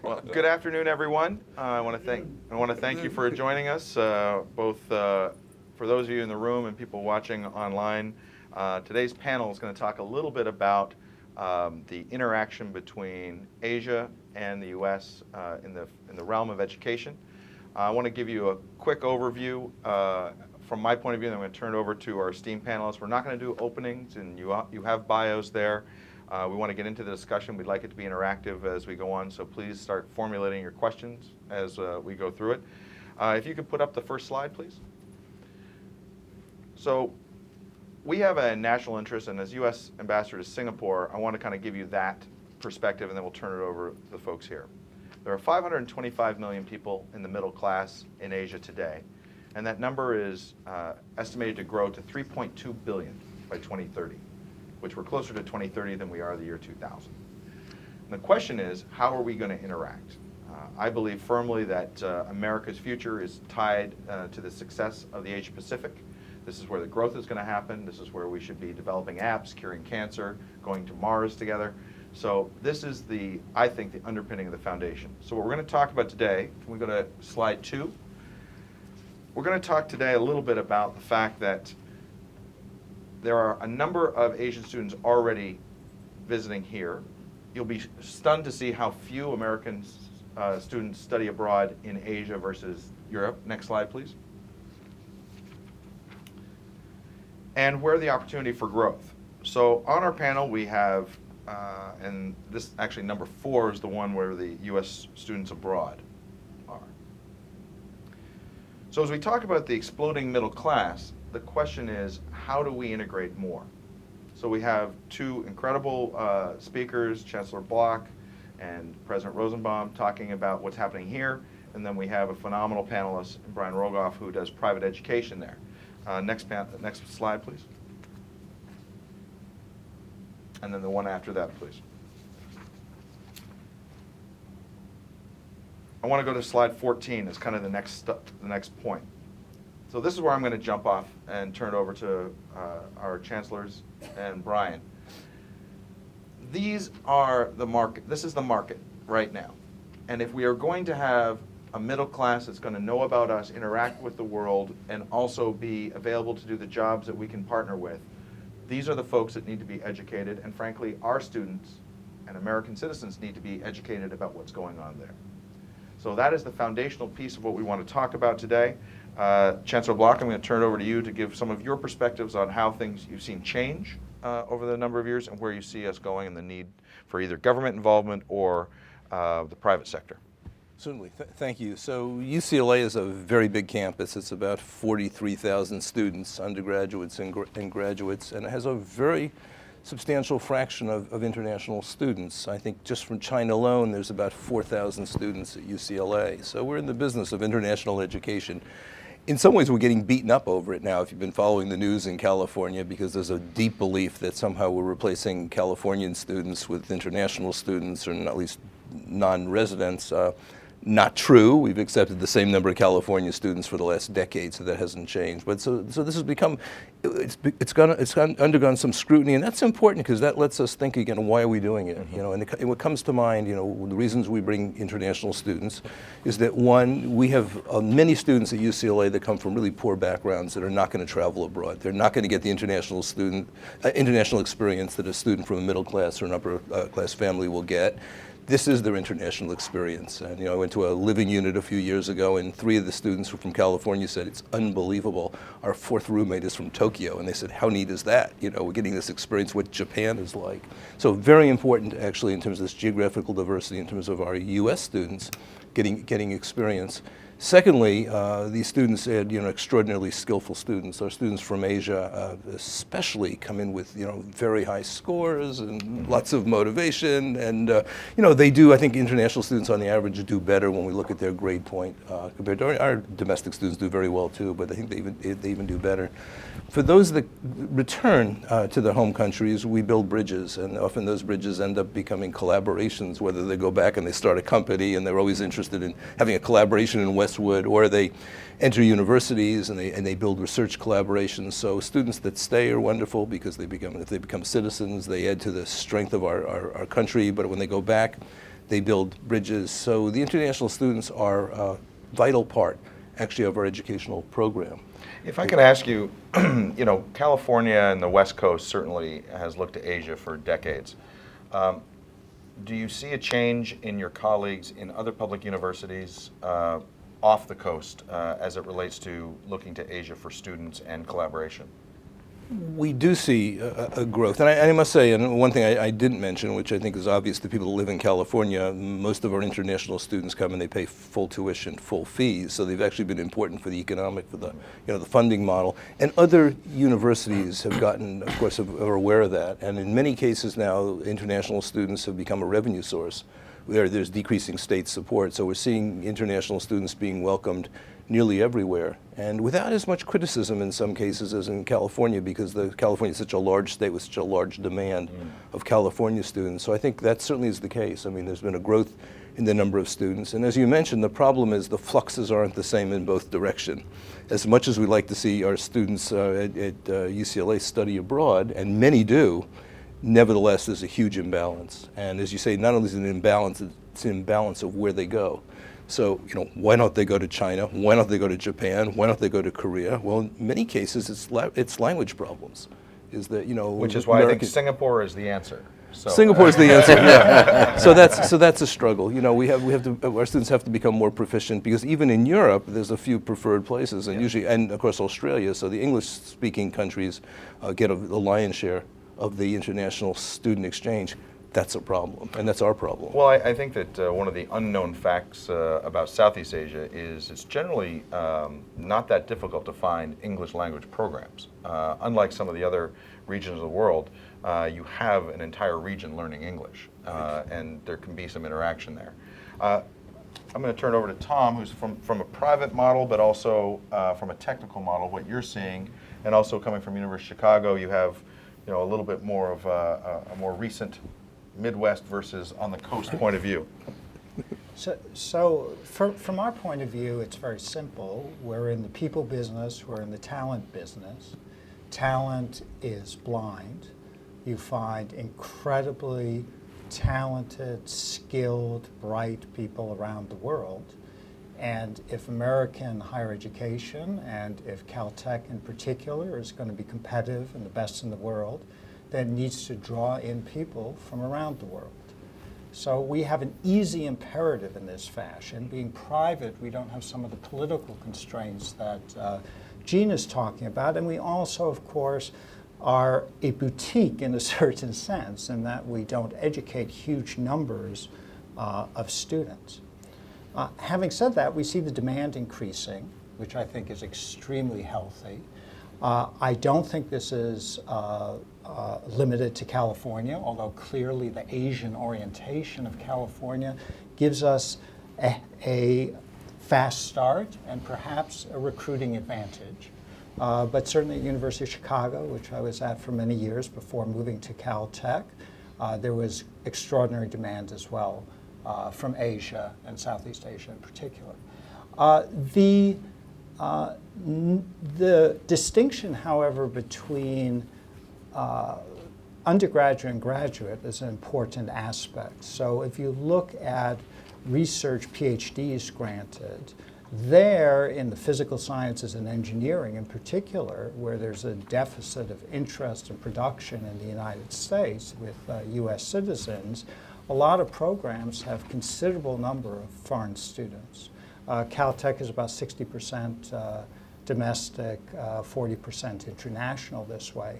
Well, good afternoon, everyone. I want to thank you for joining us, both for those of you in the room and people watching online. Today's panel is going to talk a little bit about the interaction between Asia and the U.S. In the realm of education. I want to give you a quick overview from my point of view, and I'm going to turn it over to our esteemed panelists. We're not going to do openings, and you have bios there. We want to get into the discussion. We'd like it to be interactive as we go on, so please start formulating your questions as we go through it. If you could put up the first slide, please. So we have a national interest, and as U.S. Ambassador to Singapore, I want to kind of give you that perspective, and then we'll turn it over to the folks here. There are 525 million people in the middle class in Asia today, and that number is estimated to grow to 3.2 billion by 2030. Which we're closer to 2030 than we are the year 2000. And the question is, how are we going to interact? I believe firmly that America's future is tied to the success of the Asia Pacific. This is where the growth is going to happen. This is where we should be developing apps, curing cancer, going to Mars together. So this is I think, the underpinning of the foundation. So what we're going to talk about today, can we go to slide 2? We're going to talk today a little bit about the fact that there are a number of Asian students already visiting here. You'll be stunned to see how few American students study abroad in Asia versus Europe. Next slide, please. And where the opportunity for growth. So on our panel we have, and this actually number 4 is the one where the U.S. students abroad are. So as we talk about the exploding middle class, the question is, how do we integrate more? So we have 2 incredible speakers, Chancellor Block and President Rosenbaum, talking about what's happening here. And then we have a phenomenal panelist, Brian Rogoff, who does private education there. Next slide, please. And then the one after that, please. I want to go to slide 14 as kind of the next point. So this is where I'm going to jump off and turn it over to our chancellors and Brian. These are the market. This is the market right now. And if we are going to have a middle class that's going to know about us, interact with the world, and also be available to do the jobs that we can partner with, these are the folks that need to be educated. And frankly, our students and American citizens need to be educated about what's going on there. So that is the foundational piece of what we want to talk about today. Chancellor Block, I'm going to turn it over to you to give some of your perspectives on how things you've seen change over the number of years and where you see us going and the need for either government involvement or the private sector. Certainly. Thank you. So UCLA is a very big campus. It's about 43,000 students, undergraduates and graduates, and it has a very substantial fraction of international students. I think just from China alone, there's about 4,000 students at UCLA. So we're in the business of international education. In some ways, we're getting beaten up over it now, if you've been following the news in California, because there's a deep belief that somehow we're replacing Californian students with international students, or at least non-residents. Not true. We've accepted the same number of California students for the last decade, so that hasn't changed. But so this has become, it's undergone some scrutiny, and that's important because that lets us think again, why are we doing it? You know, and what comes to mind, you know, the reasons we bring international students is that, one, we have many students at UCLA that come from really poor backgrounds that are not going to travel abroad. They're not going to get the international experience that a student from a middle class or an upper class family will get. This is their international experience. And you know, I went to a living unit a few years ago, and 3 of the students who were from California said, it's unbelievable. Our 4th roommate is from Tokyo. And they said, how neat is that? You know, we're getting this experience what Japan is like. So very important, actually, in terms of this geographical diversity, in terms of our US students getting experience. Secondly, these students had, you know, extraordinarily skillful students. Our students from Asia especially come in with, you know, very high scores and lots of motivation. And, you know, they do, I think international students on the average do better when we look at their grade point compared to our domestic students do very well too, but I think they even do better. For those that return to their home countries, we build bridges, and often those bridges end up becoming collaborations, whether they go back and they start a company and they're always interested in having a collaboration in Westwood, or they enter universities and they build research collaborations. So students that stay are wonderful because if they become citizens, they add to the strength of our country, but when they go back, they build bridges. So the international students are a vital part, actually, of our educational program. If I could ask you, you know, California and the West Coast certainly has looked to Asia for decades. Do you see a change in your colleagues in other public universities off the coast as it relates to looking to Asia for students and collaboration? We do see a growth, and I must say, and one thing I didn't mention, which I think is obvious to people who live in California, most of our international students come and they pay full tuition, full fees, so they've actually been important for the economic, for the, you know, the funding model. And other universities have gotten, of course, are aware of that, and in many cases now, international students have become a revenue source. There's decreasing state support, so we're seeing international students being welcomed nearly everywhere, and without as much criticism in some cases as in California, because California is such a large state with such a large demand of California students. So I think that certainly is the case. I mean, there's been a growth in the number of students, and as you mentioned, the problem is the fluxes aren't the same in both directions. As much as we like to see our students at UCLA study abroad, and many do, nevertheless, there's a huge imbalance. And as you say, not only is it an imbalance, it's an imbalance of where they go. So, you know, why don't they go to China? Why don't they go to Japan? Why don't they go to Korea? Well, in many cases, it's language problems. Is that, you know, Which is why I think Singapore is the answer. So. Singapore is the answer. Yeah. So that's a struggle. You know, our students have to become more proficient, because even in Europe, there's a few preferred places, and usually, and of course Australia. So the English-speaking countries get the lion's share of the international student exchange. That's a problem, and that's our problem. Well, I think that one of the unknown facts about Southeast Asia is it's generally not that difficult to find English language programs. Unlike some of the other regions of the world, you have an entire region learning English, and there can be some interaction there. I'm going to turn it over to Tom, who's from a private model, but also from a technical model, what you're seeing, and also coming from University of Chicago, you have, you know, a little bit more of a more recent Midwest versus on the coast point of view. So from our point of view, it's very simple. We're in the people business, we're in the talent business. Talent is blind. You find incredibly talented, skilled, bright people around the world. And if American higher education, and if Caltech in particular, is going to be competitive and the best in the world, then it needs to draw in people from around the world. So we have an easy imperative in this fashion. Being private, we don't have some of the political constraints that Gene is talking about. And we also, of course, are a boutique in a certain sense, in that we don't educate huge numbers of students. Having said that, we see the demand increasing, which I think is extremely healthy. I don't think this is limited to California, although clearly the Asian orientation of California gives us a fast start and perhaps a recruiting advantage. But certainly at University of Chicago, which I was at for many years before moving to Caltech, there was extraordinary demand as well from Asia and Southeast Asia in particular. The distinction, however, between undergraduate and graduate is an important aspect. So if you look at research PhDs granted, there in the physical sciences and engineering in particular, where there's a deficit of interest and production in the United States with US citizens, a lot of programs have considerable number of foreign students. Caltech is about 60% domestic, 40% international this way.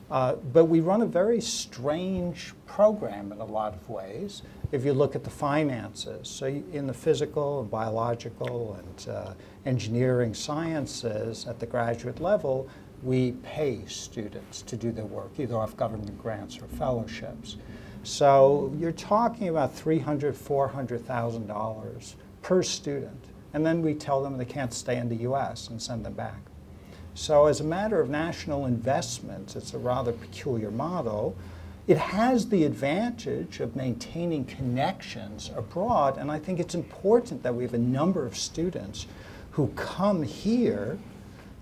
But we run a very strange program in a lot of ways. If you look at the finances, so in the physical and biological and engineering sciences at the graduate level, we pay students to do their work, either off government grants or fellowships. So you're talking about $300,000, $400,000 per student. And then we tell them they can't stay in the US and send them back. So as a matter of national investment, it's a rather peculiar model. It has the advantage of maintaining connections abroad, and I think it's important that we have a number of students who come here,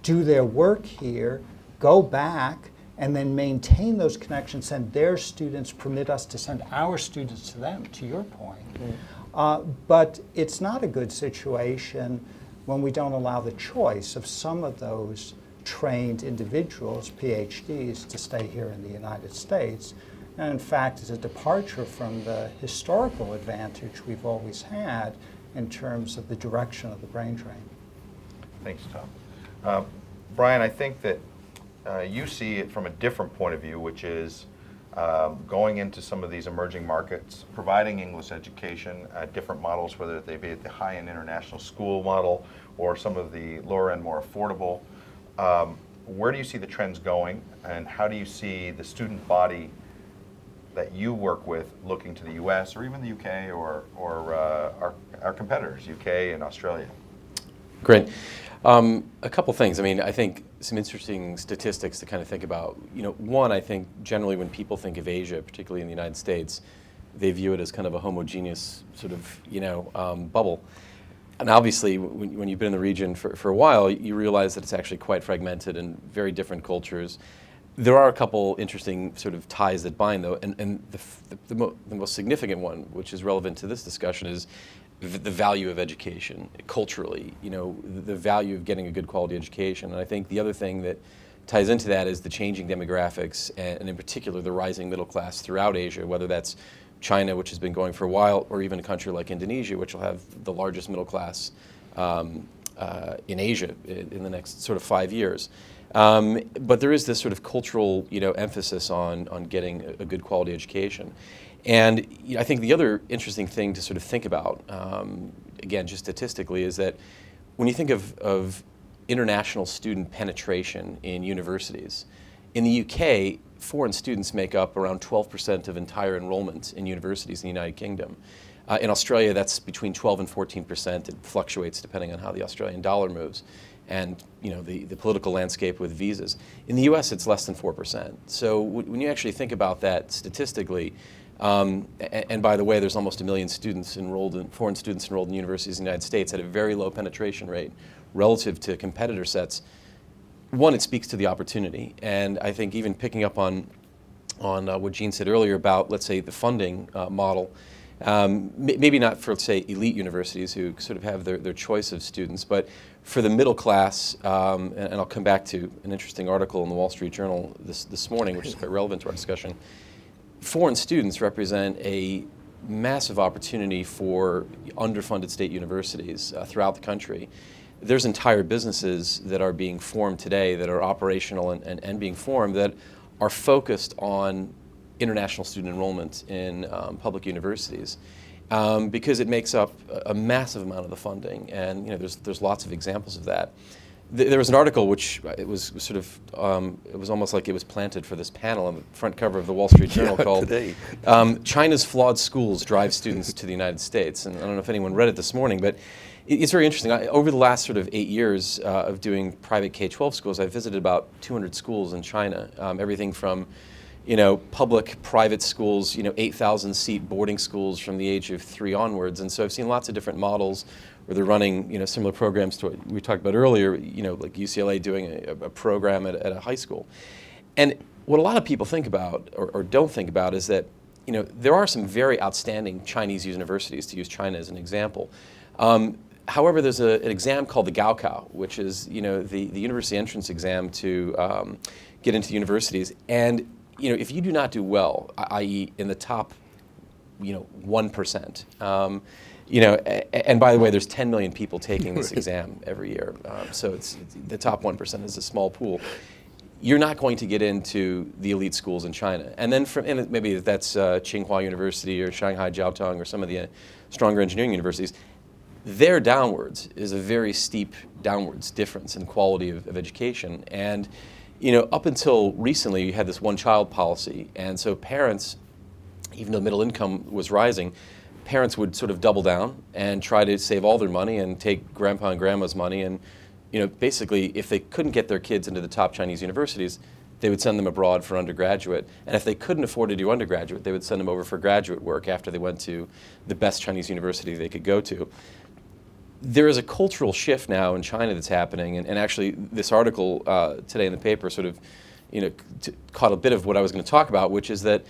do their work here, go back, and then maintain those connections, send their students, permit us to send our students to them, to your point. But it's not a good situation when we don't allow the choice of some of those trained individuals, PhDs, to stay here in the United States. And in fact, it's a departure from the historical advantage we've always had in terms of the direction of the brain drain. Thanks, Tom. Brian, I think that you see it from a different point of view, which is going into some of these emerging markets, providing English education, different models, whether they be at the high-end international school model or some of the lower-end, more affordable. Where do you see the trends going, and how do you see the student body that you work with looking to the U.S. or even the U.K. or our competitors, U.K. and Australia? Great. A couple things. I mean, I think some interesting statistics to kind of think about. You know, one, I think generally when people think of Asia, particularly in the United States, they view it as kind of a homogeneous sort of, bubble. And obviously, when you've been in the region for a while, you realize that it's actually quite fragmented and very different cultures. There are a couple interesting sort of ties that bind, though, and the most significant one, which is relevant to this discussion, is the value of education culturally, the value of getting a good quality education. And I think the other thing that ties into that is the changing demographics, and in particular the rising middle class throughout Asia, whether that's China, which has been going for a while, or even a country like Indonesia, which will have the largest middle class in Asia in the next sort of 5 years. But there is this sort of cultural, emphasis on getting a good quality education. And I think the other interesting thing to sort of think about, again, just statistically, is that when you think of international student penetration in universities, in the UK, foreign students make up around 12% of entire enrollment in universities in the United Kingdom. In Australia, that's between 12 and 14%. It fluctuates depending on how the Australian dollar moves and the political landscape with visas. In the US, it's less than 4%. So when you actually think about that statistically, and by the way, there's almost 1 million foreign students enrolled in universities in the United States at a very low penetration rate relative to competitor sets. One, it speaks to the opportunity, and I think even picking up on what Gene said earlier about, let's say, the funding model, maybe not for, let's say, elite universities who sort of have their choice of students, but for the middle class, and I'll come back to an interesting article in the Wall Street Journal this morning, which is quite relevant to our discussion. Foreign students represent a massive opportunity for underfunded state universities throughout the country. There's entire businesses that are being formed today that are operational and being formed that are focused on international student enrollment in public universities because it makes up a massive amount of the funding, and there's lots of examples of that. There was an article which it was sort of it was almost like it was planted for this panel on the front cover of the Wall Street Journal called "China's Flawed Schools Drive Students to the United States." And I don't know if anyone read it this morning, but it's very interesting. Over the last sort of 8 years of doing private K-12 schools, I've visited about 200 schools in China. Everything from public, private schools, 8,000 seat boarding schools from the age of 3 onwards. And so I've seen lots of different models where they're running, similar programs to what we talked about earlier, like UCLA doing a program at a high school. And what a lot of people think about or don't think about is that, there are some very outstanding Chinese universities, to use China as an example. However, there's an exam called the Gaokao, which is, the university entrance exam to get into universities. And if you do not do well, i.e. in the top, 1%, and by the way, there's 10 million people taking this exam every year, so it's the top 1% is a small pool. You're not going to get into the elite schools in China. And then maybe that's Tsinghua University or Shanghai Jiaotong or some of the stronger engineering universities. There downwards is a very steep downwards difference in quality of education. And up until recently, you had this one-child policy, and so parents, even though middle income was rising, parents would sort of double down and try to save all their money and take grandpa and grandma's money, and basically, if they couldn't get their kids into the top Chinese universities, they would send them abroad for undergraduate, and if they couldn't afford to do undergraduate, they would send them over for graduate work after they went to the best Chinese university they could go to. There is a cultural shift now in China that's happening, and actually this article today in the paper sort of caught a bit of what I was going to talk about, which is that,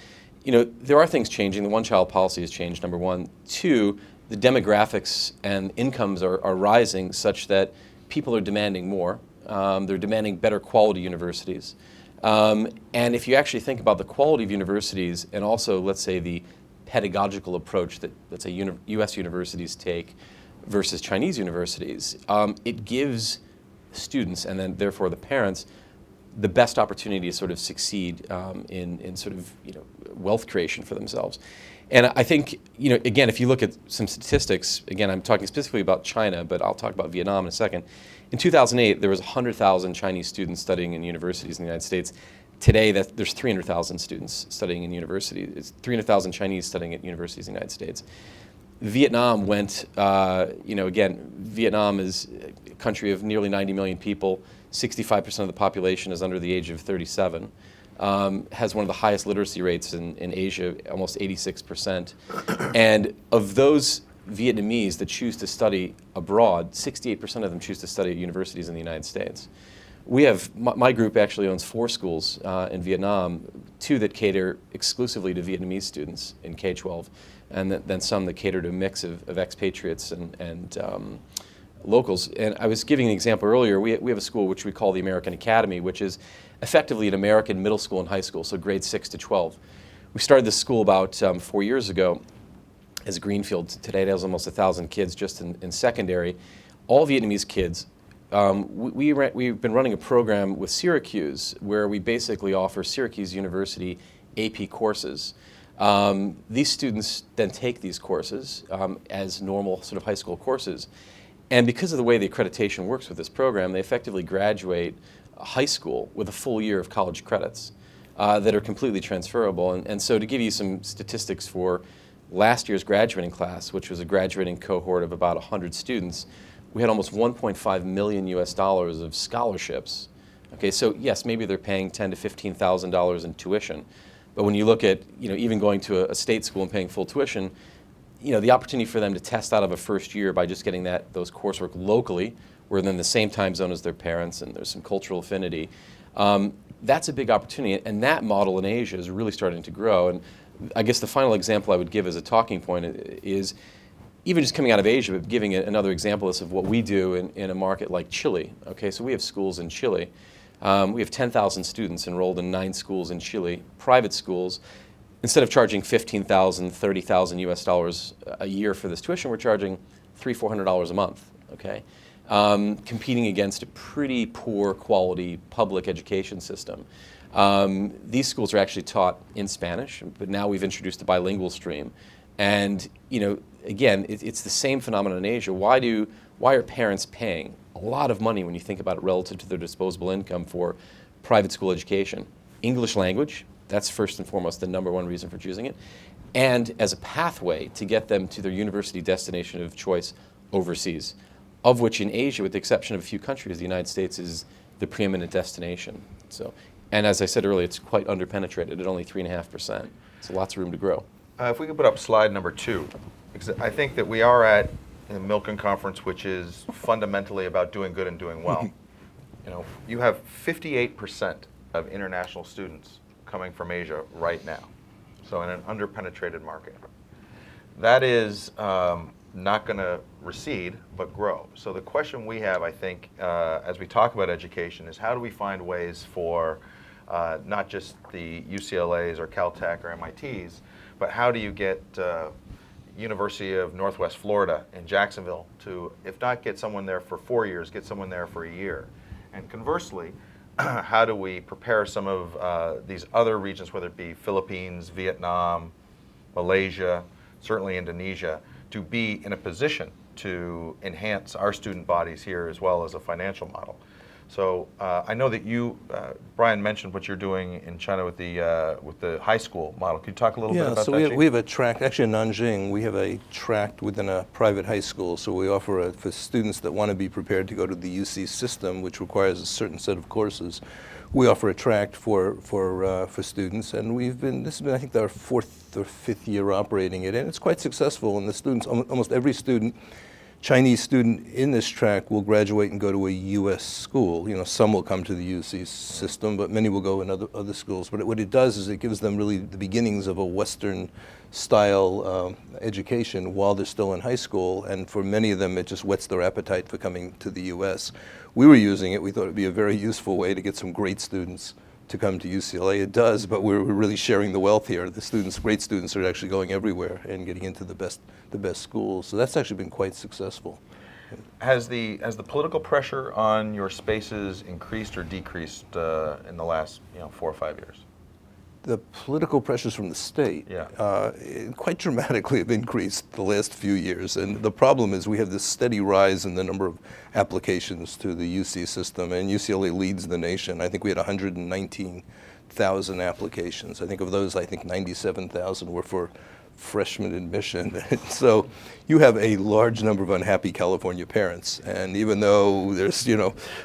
there are things changing. The one-child policy has changed, number one. Two, the demographics and incomes are rising such that people are demanding more. They're demanding better quality universities. And if you actually think about the quality of universities and also, let's say, the pedagogical approach that, let's say, U.S. universities take versus Chinese universities, it gives students and then therefore the parents the best opportunity to sort of succeed in sort of wealth creation for themselves. And I think, again, if you look at some statistics, again, I'm talking specifically about China, but I'll talk about Vietnam in a second. In 2008, there was 100,000 Chinese students studying in universities in the United States. Today, there's 300,000 students studying in universities. It's 300,000 Chinese studying at universities in the United States. Vietnam went, again, Vietnam is a country of nearly 90 million people. 65% of the population is under the age of 37. Has one of the highest literacy rates in Asia, almost 86%. And of those Vietnamese that choose to study abroad, 68% of them choose to study at universities in the United States. We have, my group actually owns 4 schools in Vietnam, 2 that cater exclusively to Vietnamese students in K-12, and then some that cater to a mix of expatriates and locals. And I was giving an example earlier. We have a school which we call the American Academy, which is effectively an American middle school and high school, so grades 6 to 12. We started this school about 4 years ago as Greenfield. Today it has almost 1,000 kids just in secondary. All Vietnamese kids. We've been running a program with Syracuse where we basically offer Syracuse University AP courses. These students then take these courses as normal sort of high school courses. And because of the way the accreditation works with this program, they effectively graduate high school with a full year of college credits that are completely transferable. And so to give you some statistics for last year's graduating class, which was a graduating cohort of about 100 students, we had almost $1.5 million US of scholarships. Okay, so yes, maybe they're paying $10,000 to $15,000 in tuition, but when you look at even going to a state school and paying full tuition, the opportunity for them to test out of a first year by just getting those coursework locally, where they're in the same time zone as their parents and there's some cultural affinity, that's a big opportunity. And that model in Asia is really starting to grow. And I guess the final example I would give as a talking point is even just coming out of Asia, but giving another example of what we do in a market like Chile. Okay, so we have schools in Chile. We have 10,000 students enrolled in 9 schools in Chile, private schools. Instead of charging $15,000, $30,000 US a year for this tuition, we're charging $300, $400 a month. Okay, competing against a pretty poor quality public education system. These schools are actually taught in Spanish, but now we've introduced a bilingual stream. And again, it's the same phenomenon in Asia. Why are parents paying a lot of money when you think about it relative to their disposable income for private school education? English language, that's first and foremost the #1 reason for choosing it. And as a pathway to get them to their university destination of choice overseas, of which in Asia, with the exception of a few countries, the United States is the preeminent destination. So, and as I said earlier, it's quite underpenetrated at only 3.5%. So lots of room to grow. If we could put up slide number 2, because I think that we are at a Milken conference, which is fundamentally about doing good and doing well. You have 58% of international students coming from Asia right now, so in an underpenetrated market. That is not going to recede, but grow. So the question we have, I think, as we talk about education is how do we find ways for not just the UCLAs or Caltech or MITs, but how do you get University of Northwest Florida in Jacksonville to, if not get someone there for 4 years, get someone there for a year? And conversely, how do we prepare some of these other regions, whether it be Philippines, Vietnam, Malaysia, certainly Indonesia, to be in a position to enhance our student bodies here as well as a financial model? So I know that you, Brian, mentioned what you're doing in China with the high school model. Could you talk a little bit about that? Yeah, so we have a tract, actually in Nanjing, we have a tract within a private high school. So we offer for students that want to be prepared to go to the UC system, which requires a certain set of courses. We offer a tract for students, and this has been, I think, our 4th or 5th year operating it, and it's quite successful. And the students, almost every student Chinese student in this track will graduate and go to a U.S. school. You know, some will come to the UC system, but many will go in other schools. But what it does is it gives them really the beginnings of a Western style education while they're still in high school, and for many of them it just whets their appetite for coming to the U.S. We were using it. We thought it would be a very useful way to get some great students to come to UCLA. It does, but we're really sharing the wealth here. The students, great students, are actually going everywhere and getting into the best schools. So that's actually been quite successful. Has the political pressure on your spaces increased or decreased in the last 4 or 5 years? The political pressures from the state quite dramatically have increased the last few years. And the problem is we have this steady rise in the number of applications to the UC system, and UCLA leads the nation. I think we had 119,000 applications. I think of those, 97,000 were for freshman admission. So you have a large number of unhappy California parents, and even though there's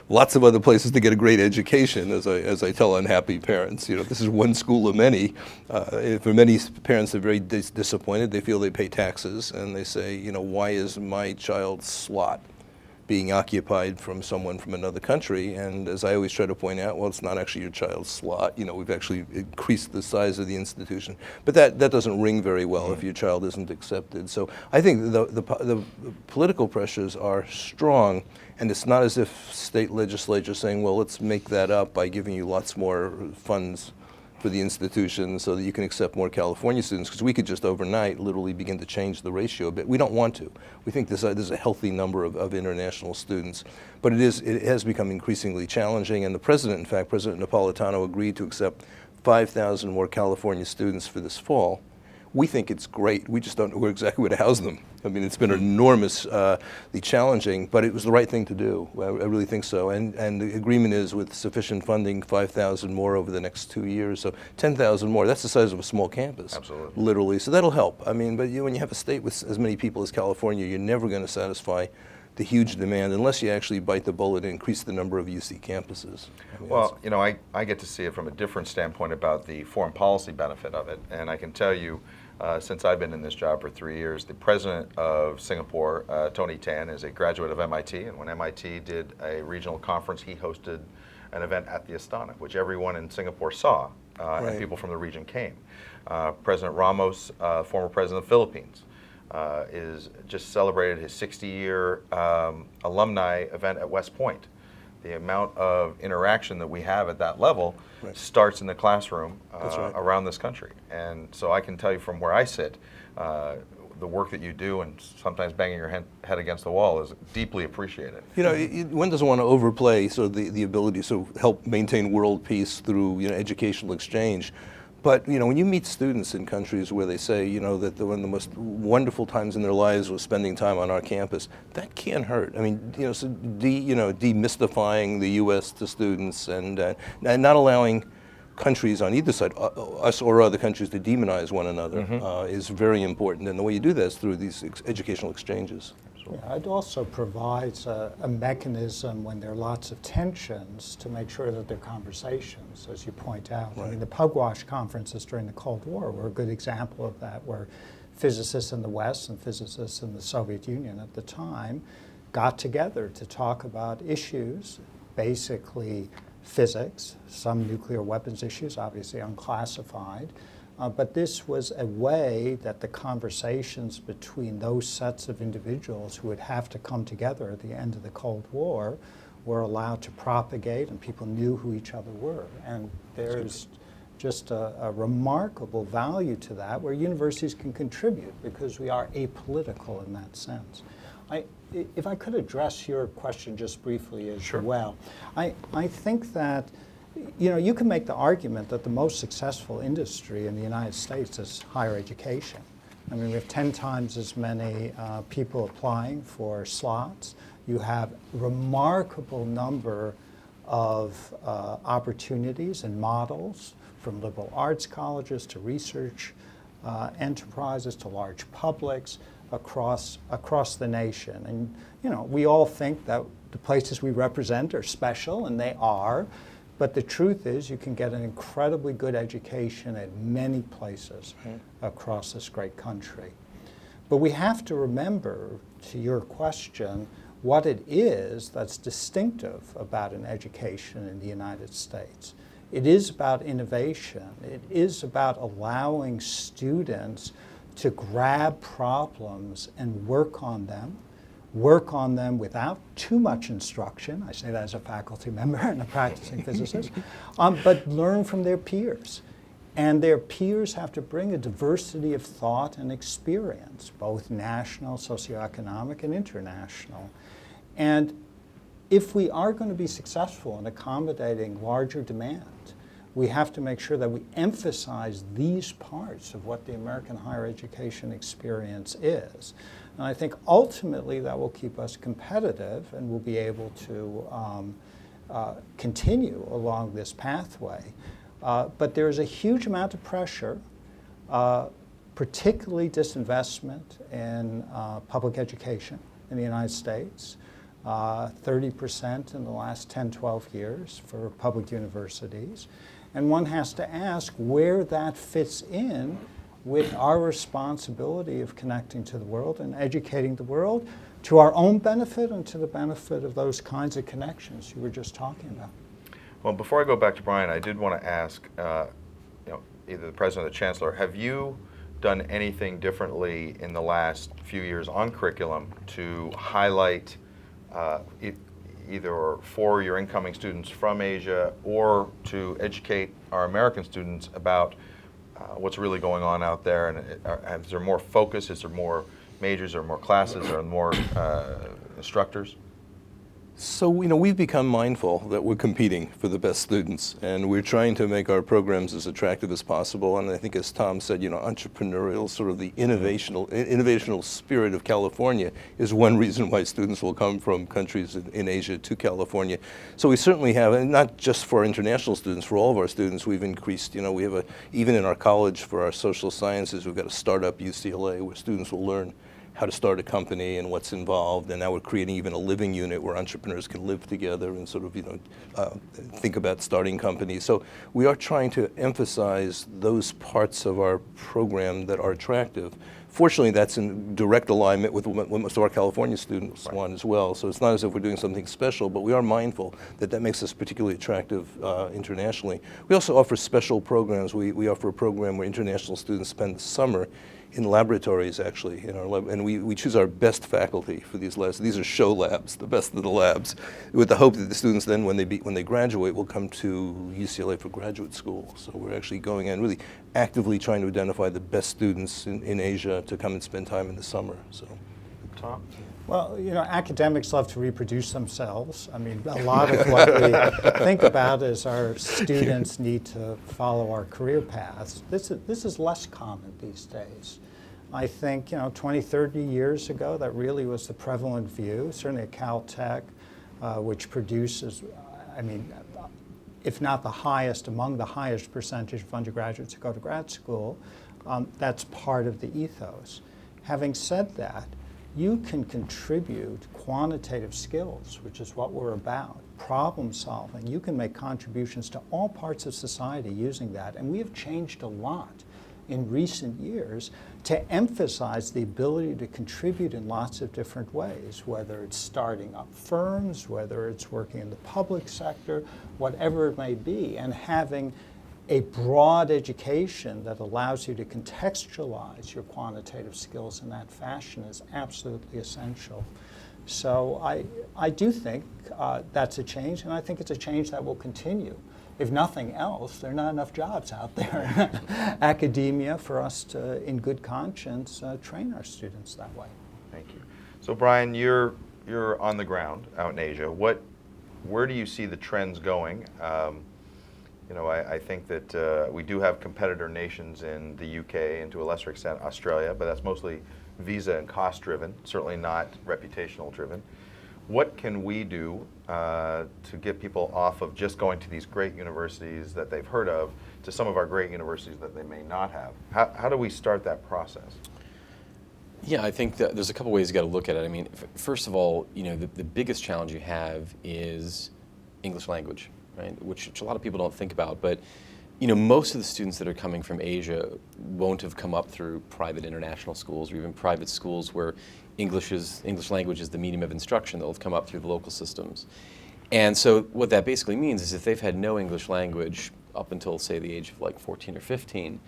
lots of other places to get a great education, as I tell unhappy parents, this is one school of many. For many parents, they're very disappointed. They feel they pay taxes, and they say, why is my child's slot being occupied from someone from another country? And as I always try to point out, well, it's not actually your child's slot. We've actually increased the size of the institution. But that doesn't ring very well if your child isn't accepted. So I think the political pressures are strong, and it's not as if state legislature is saying, well, let's make that up by giving you lots more funds for the institution so that you can accept more California students, because we could just overnight literally begin to change the ratio a bit. We don't want to. We think there's a healthy number of international students, but it has become increasingly challenging, and the president, in fact, President Napolitano, agreed to accept 5,000 more California students for this fall. We think it's great. We just don't know exactly where to house them. I mean, it's been enormously challenging, but it was the right thing to do. I really think so. And the agreement is, with sufficient funding, 5,000 more over the next 2 years. So 10,000 more. That's the size of a small campus. Absolutely. Literally. So that'll help. I mean, but when you have a state with as many people as California, you're never going to satisfy the huge demand unless you actually bite the bullet and increase the number of UC campuses. Well, I get to see it from a different standpoint about the foreign policy benefit of it. And I can tell you, since I've been in this job for 3 years, the president of Singapore, Tony Tan, is a graduate of MIT. And when MIT did a regional conference, he hosted an event at the Astana, which everyone in Singapore saw, and people from the region came. President Ramos, former president of the Philippines, is just celebrated his 60-year alumni event at West Point. The amount of interaction that we have at that level starts in the classroom around this country. And so I can tell you from where I sit, the work that you do, and sometimes banging your head against the wall, is deeply appreciated. One doesn't want to overplay sort of the ability to help maintain world peace through educational exchange. But when you meet students in countries where they say, that one of the most wonderful times in their lives was spending time on our campus, that can't hurt. I mean, so demystifying the U.S. to students and not allowing countries on either side, us or other countries, to demonize one another is very important. And the way you do that is through these educational exchanges. Yeah, it also provides a mechanism when there are lots of tensions to make sure that there are conversations, as you point out. I mean, the Pugwash conferences during the Cold War were a good example of that, where physicists in the West and physicists in the Soviet Union at the time got together to talk about issues, basically physics, some nuclear weapons issues, obviously unclassified. But this was a way that the conversations between those sets of individuals who would have to come together at the end of the Cold War were allowed to propagate, and people knew who each other were. And there's just a remarkable value to that, where universities can contribute, because we are apolitical in that sense. If I could address your question just briefly as well. I think that you can make the argument that the most successful industry in the United States is higher education. I mean, we have 10 times as many people applying for slots. You have a remarkable number of opportunities and models, from liberal arts colleges to research enterprises to large publics across the nation. And we all think that the places we represent are special, and they are. But the truth is, you can get an incredibly good education at many places across this great country. But we have to remember, to your question, what it is that's distinctive about an education in the United States. It is about innovation. It is about allowing students to grab problems and work on them without too much instruction. I say that as a faculty member and a practicing physicist, but learn from their peers. And their peers have to bring a diversity of thought and experience, both national, socioeconomic, and international. And if we are going to be successful in accommodating larger demand, we have to make sure that we emphasize these parts of what the American higher education experience is. And I think ultimately that will keep us competitive and we'll be able to continue along this pathway. But there's a huge amount of pressure, particularly disinvestment in public education in the United States, 30% in the last 10, 12 years for public universities. And one has to ask where that fits in with our responsibility of connecting to the world and educating the world to our own benefit and to the benefit of those kinds of connections you were just talking about. Well, before I go back to Brian, I did want to ask, either the President or the Chancellor, have you done anything differently in the last few years on curriculum to highlight either for your incoming students from Asia or to educate our American students about what's really going on out there? And is there more focus? Is there more majors or more classes or more instructors? So, we've become mindful that we're competing for the best students, and we're trying to make our programs as attractive as possible. And I think, as Tom said, entrepreneurial, sort of the innovational spirit of California is one reason why students will come from countries in Asia to California. So we certainly have, and not just for international students, for all of our students, we've increased, we have even in our college for our social sciences, we've got a startup UCLA where students will learn how to start a company and what's involved, and now we're creating even a living unit where entrepreneurs can live together and sort of, think about starting companies. So we are trying to emphasize those parts of our program that are attractive. Fortunately, that's in direct alignment with what most of our California students want as well. So it's not as if we're doing something special, but we are mindful that that makes us particularly attractive internationally. We also offer special programs. We offer a program where international students spend the summer in laboratories, actually, in our lab, and we choose our best faculty for these labs. These are show labs, the best of the labs, with the hope that the students then, when they graduate, will come to UCLA for graduate school. So we're actually going in really actively trying to identify the best students in Asia to come and spend time in the summer. So, Tom? Well, academics love to reproduce themselves. I mean, a lot of what we think about is our students need to follow our career paths. This is less common these days. I think, 20, 30 years ago, that really was the prevalent view, certainly at Caltech, which produces, if not the highest, among the highest percentage of undergraduates who go to grad school, that's part of the ethos. Having said that, you can contribute quantitative skills, which is what we're about, problem solving. You can make contributions to all parts of society using that. And we have changed a lot in recent years to emphasize the ability to contribute in lots of different ways, whether it's starting up firms, whether it's working in the public sector, whatever it may be, and having a broad education that allows you to contextualize your quantitative skills in that fashion is absolutely essential. So I do think that's a change, and I think it's a change that will continue. If nothing else, there are not enough jobs out there in academia for us to, in good conscience, train our students that way. Thank you. So Brian, you're on the ground out in Asia. Where do you see the trends going? I think that we do have competitor nations in the UK and to a lesser extent Australia, but that's mostly visa and cost driven, certainly not reputational driven. What can we do to get people off of just going to these great universities that they've heard of to some of our great universities that they may not have? How do we start that process? Yeah, I think that there's a couple ways you got to look at it. I mean, first of all, the biggest challenge you have is English language, right? Which a lot of people don't think about. But most of the students that are coming from Asia won't have come up through private international schools or even private schools where English language is the medium of instruction. They'll have come up through the local systems. And so what that basically means is if they've had no English language up until, say, the age of like 14 or 15,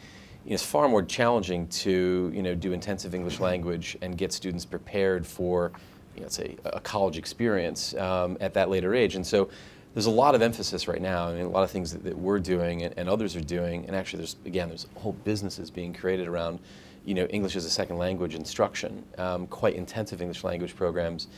it's far more challenging to do intensive English language and get students prepared for, say, a college experience at that later age. And so there's a lot of emphasis right now, a lot of things that we're doing and others are doing, and actually there's whole businesses being created around, English as a second language instruction, quite intensive English language programs,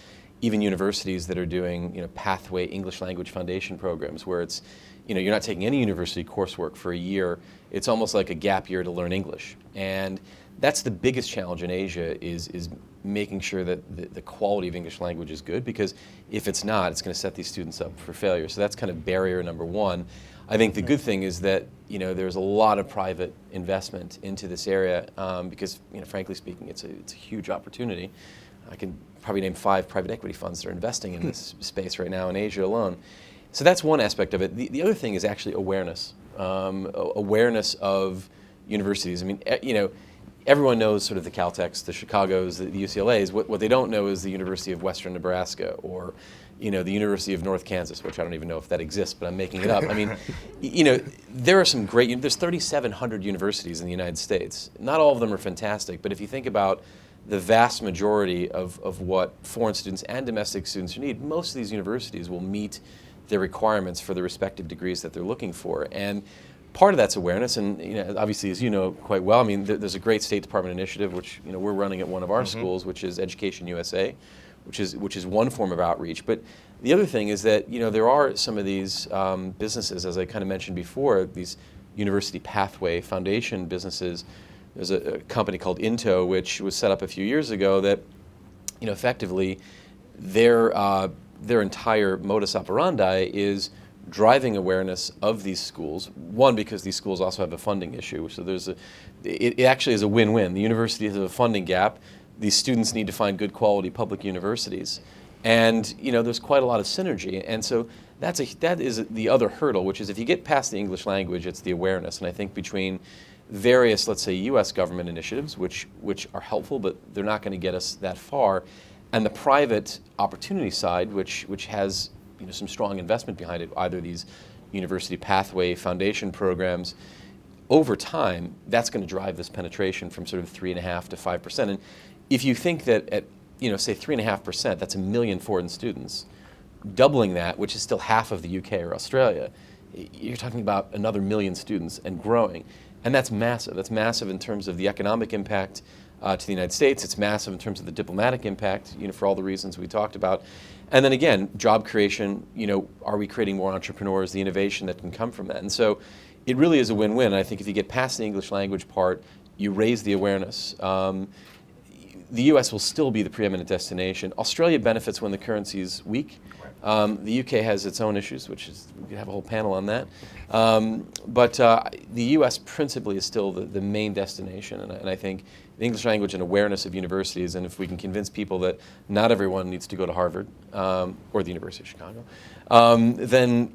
even universities that are doing, pathway English language foundation programs where it's, you're not taking any university coursework for a year. It's almost like a gap year to learn English. And that's the biggest challenge in Asia is making sure that the quality of English language is good, because if it's not, it's going to set these students up for failure. So that's kind of barrier number one. I think the good thing is that there's a lot of private investment into this area because frankly speaking, it's a huge opportunity. I can probably name 5 private equity funds that are investing in this space right now in Asia alone. So that's one aspect of it. The other thing is actually awareness, awareness of universities. I mean, everyone knows sort of the Caltechs, the Chicagos, the UCLAs. What they don't know is the University of Western Nebraska or, the University of North Kansas, which I don't even know if that exists, but I'm making it up. I mean, there are some great, there's 3,700 universities in the United States. Not all of them are fantastic, but if you think about the vast majority of what foreign students and domestic students need, most of these universities will meet their requirements for the respective degrees that they're looking for. And part of that's awareness, and obviously, as you know quite well, I mean, there's a great State Department initiative, which we're running at one of our schools, which is Education USA, which is one form of outreach. But the other thing is that there are some of these businesses, as I kind of mentioned before, these university pathway foundation businesses. There's a company called Into, which was set up a few years ago that, effectively, their entire modus operandi is driving awareness of these schools. One, because these schools also have a funding issue, so it actually is a win-win. The university has a funding gap. These students need to find good quality public universities, and there's quite a lot of synergy. And so that is the other hurdle, which is if you get past the English language, it's the awareness. And I think between various, let's say, U.S. government initiatives, which are helpful, but they're not going to get us that far, and the private opportunity side, which has some strong investment behind it, either these university pathway foundation programs, over time, that's going to drive this penetration from sort of 3.5% to 5%. And if you think that at say 3.5%, that's 1 million foreign students, doubling that, which is still half of the UK or Australia, you're talking about another 1 million students and growing. And that's massive. That's massive in terms of the economic impact to the United States. It's massive in terms of the diplomatic impact, for all the reasons we talked about. And then again, job creation, are we creating more entrepreneurs, the innovation that can come from that? And so it really is a win-win. And I think if you get past the English language part, you raise the awareness. The U.S. will still be the preeminent destination. Australia benefits when the currency is weak. The UK has its own issues, we could have a whole panel on that. But the US principally is still the main destination, and I think the English language and awareness of universities, and if we can convince people that not everyone needs to go to Harvard or the University of Chicago, then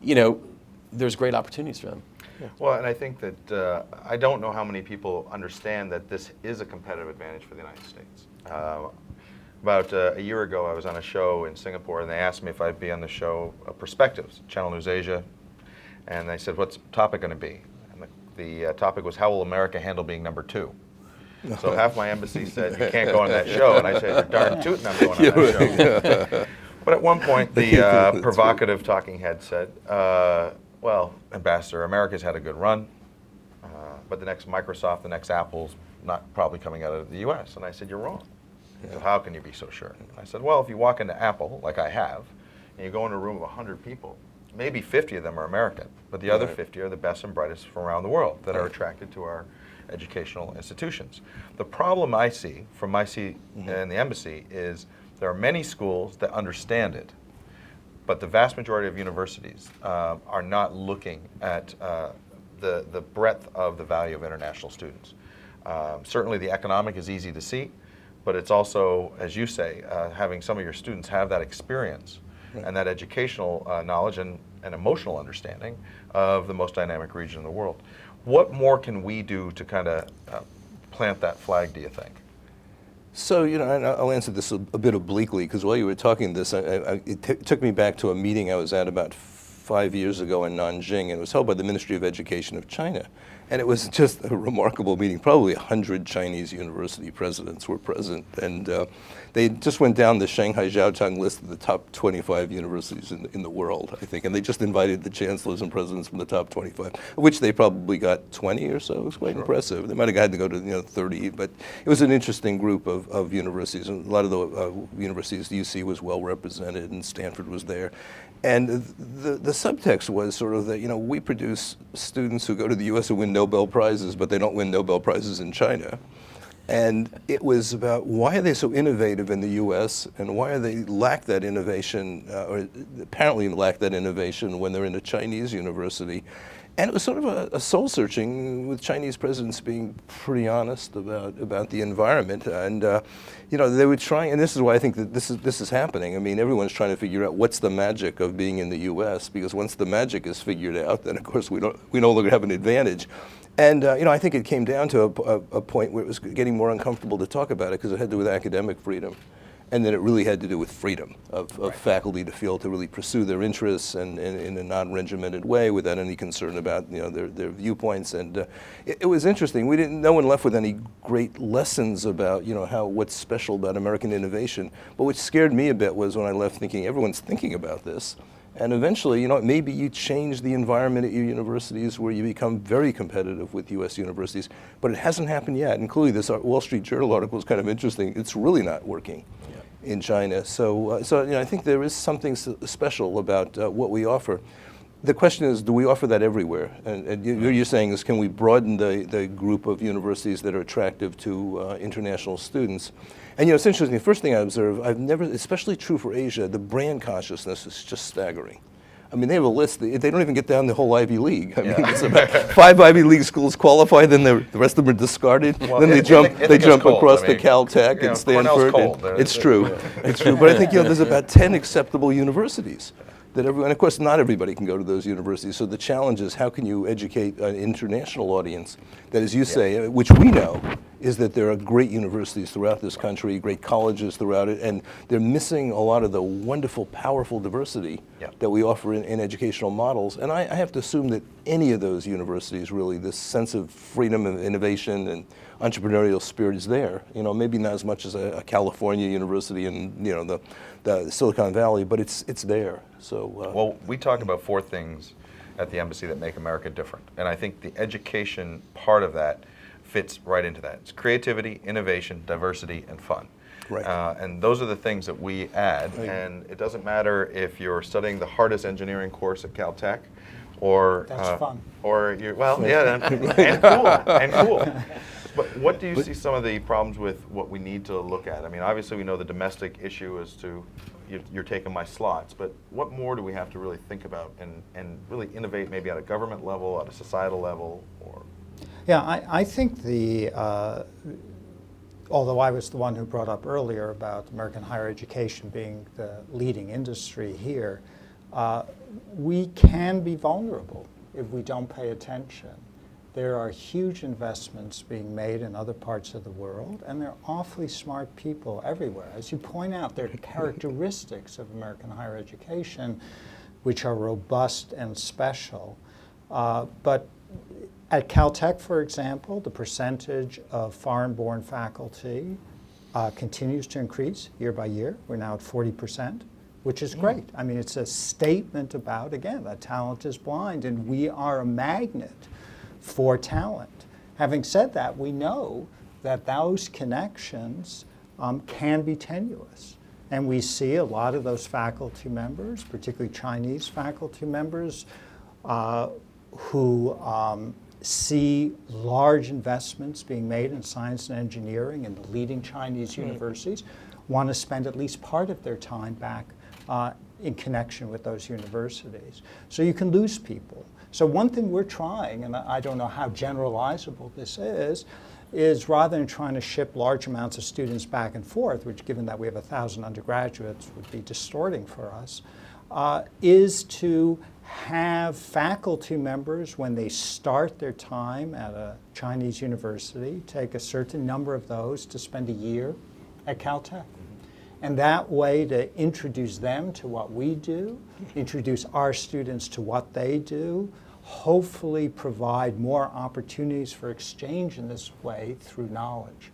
there's great opportunities for them. Yeah. Well, and I think that I don't know how many people understand that this is a competitive advantage for the United States. About a year ago, I was on a show in Singapore, and they asked me if I'd be on the show Perspectives, Channel News Asia, and they said, what's the topic going to be? And the topic was, how will America handle being number 2? So half my embassy said, you can't go on that show, and I said, you're darn tootin' I'm going on that show. But at one point, the provocative talking head said, well, Ambassador, America's had a good run, but the next Microsoft, the next Apple's not probably coming out of the U.S. And I said, you're wrong. So how can you be so sure? I said, well, if you walk into Apple, like I have, and you go into a room of 100 people, maybe 50 of them are American, but the other 50 are the best and brightest from around the world that are attracted to our educational institutions. The problem I see from my seat in the embassy is there are many schools that understand it, but the vast majority of universities are not looking at the breadth of the value of international students. Certainly the economic is easy to see, but it's also, as you say, having some of your students have that experience and that educational knowledge and emotional understanding of the most dynamic region in the world. What more can we do to kind of plant that flag, do you think? So, and I'll answer this a bit obliquely, because while you were talking this, it took me back to a meeting I was at about 5 years ago in Nanjing, and it was held by the Ministry of Education of China. And it was just a remarkable meeting. Probably 100 Chinese university presidents were present, and they just went down the Shanghai Jiaotang list of the top 25 universities in the world, I think, and they just invited the chancellors and presidents from the top 25, of which they probably got 20 or so. It was quite impressive. They might have had to go to 30, but it was an interesting group of universities, and a lot of the universities, UC was well represented, and Stanford was there. And the subtext was sort of that, we produce students who go to the U.S. and win Nobel Prizes, but they don't win Nobel Prizes in China. And it was about why are they so innovative in the U.S. and why are they lack that innovation, or apparently lack that innovation when they're in a Chinese university. And it was sort of a soul searching, with Chinese presidents being pretty honest about the environment. And they were trying, and this is why I think that this is happening. I mean, everyone's trying to figure out what's the magic of being in the U.S. because once the magic is figured out, then of course we no longer have an advantage. And I think it came down to a point where it was getting more uncomfortable to talk about it because it had to do with academic freedom. And then it really had to do with freedom of faculty to feel to really pursue their interests and in a non-regimented way without any concern about their viewpoints. And it was interesting. No one left with any great lessons about what's special about American innovation. But what scared me a bit was when I left thinking everyone's thinking about this. And eventually, maybe you change the environment at your universities where you become very competitive with U.S. universities, but it hasn't happened yet. And clearly, this Wall Street Journal article is kind of interesting. It's really not working in China. So I think there is something special about what we offer. The question is, do we offer that everywhere? And you're saying is, can we broaden the group of universities that are attractive to international students? And it's interesting, the first thing I observe, especially true for Asia, the brand consciousness is just staggering. I mean, they have a list, they don't even get down the whole Ivy League. I mean, it's about 5 Ivy League schools qualify, then the rest of them are discarded. Well, then they jump across to Caltech and Stanford. Cold. It's true, it's true. But I think there's about 10 acceptable universities. And of course, not everybody can go to those universities. So the challenge is, how can you educate an international audience that, as you say, which we know, is that there are great universities throughout this country, great colleges throughout it, and they're missing a lot of the wonderful, powerful diversity that we offer in educational models. And I have to assume that any of those universities, really, this sense of freedom and innovation and entrepreneurial spirit is there. Maybe not as much as a California university in the Silicon Valley, but it's there. So well, we talk about 4 things at the embassy that make America different, and I think the education part of that fits right into that. It's creativity, innovation, diversity, and fun. Right. And those are the things that we add. Right. And it doesn't matter if you're studying the hardest engineering course at Caltech, or That's fun. or you're and cool. But what do you see some of the problems with what we need to look at? I mean, obviously we know the domestic issue as to you're taking my slots, but what more do we have to really think about and really innovate, maybe at a government level, at a societal level, or? Yeah, I think although I was the one who brought up earlier about American higher education being the leading industry here, we can be vulnerable if we don't pay attention. There are huge investments being made in other parts of the world, and there are awfully smart people everywhere. As you point out, there are characteristics of American higher education which are robust and special. But at Caltech, for example, the percentage of foreign-born faculty continues to increase year by year. We're now at 40%, which is great. I mean, it's a statement about, again, that talent is blind, and we are a magnet for talent. Having said that, we know that those connections can be tenuous. And we see a lot of those faculty members, particularly Chinese faculty members, who see large investments being made in science and engineering in the leading Chinese universities, want to spend at least part of their time back in connection with those universities. So you can lose people. So one thing we're trying, and I don't know how generalizable this is rather than trying to ship large amounts of students back and forth, which given that we have 1,000 undergraduates would be distorting for us, is to have faculty members, when they start their time at a Chinese university, take a certain number of those to spend a year at Caltech. And that way to introduce them to what we do, introduce our students to what they do, hopefully provide more opportunities for exchange in this way through knowledge.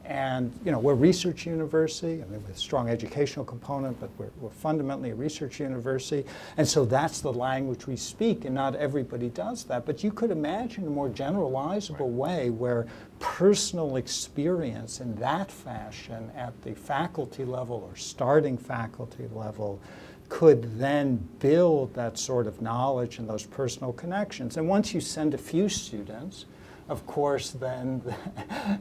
And we're a research university, with a strong educational component, but we're fundamentally a research university. And so that's the language we speak, and not everybody does that. But you could imagine a more generalizable way where personal experience in that fashion at the faculty level or starting faculty level could then build that sort of knowledge and those personal connections. And once you send a few students, of course, then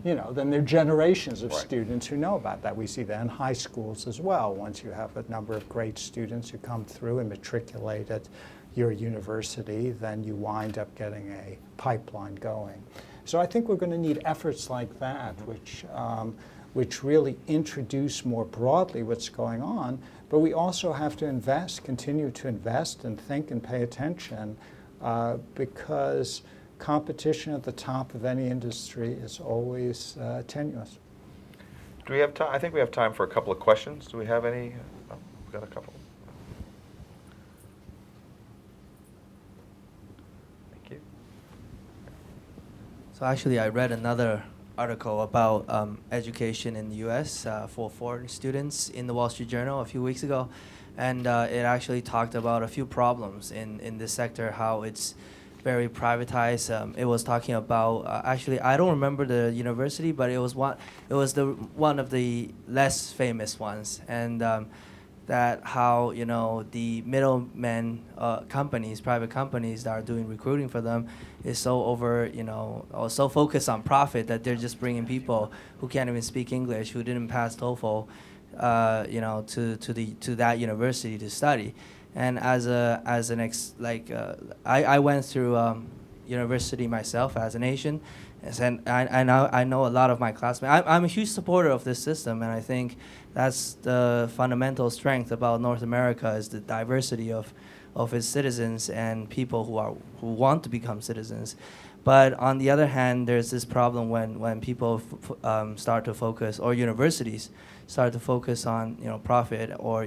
then there are generations of students who know about that. We see that in high schools as well. Once you have a number of great students who come through and matriculate at your university, then you wind up getting a pipeline going. So I think we're going to need efforts like that, which really introduce more broadly what's going on. But we also have to continue to invest and think and pay attention because competition at the top of any industry is always tenuous. Do we have time? I think we have time for a couple of questions. Do we have any? Oh, we've got a couple. Thank you. So actually, I read another article about education in the U.S. For foreign students in the Wall Street Journal a few weeks ago, and it actually talked about a few problems in this sector, how it's very privatized. It was talking about actually, I don't remember the university, but it was one of the less famous ones, and that how the middlemen companies, private companies that are doing recruiting for them, is so or so focused on profit that they're just bringing people who can't even speak English, who didn't pass TOEFL, to that university to study. And I went through university myself as an Asian, and I know a lot of my classmates. I'm a huge supporter of this system, and I think that's the fundamental strength about North America is the diversity of its citizens and people who want to become citizens. But on the other hand, there's this problem when people start to focus, or universities start to focus on profit, or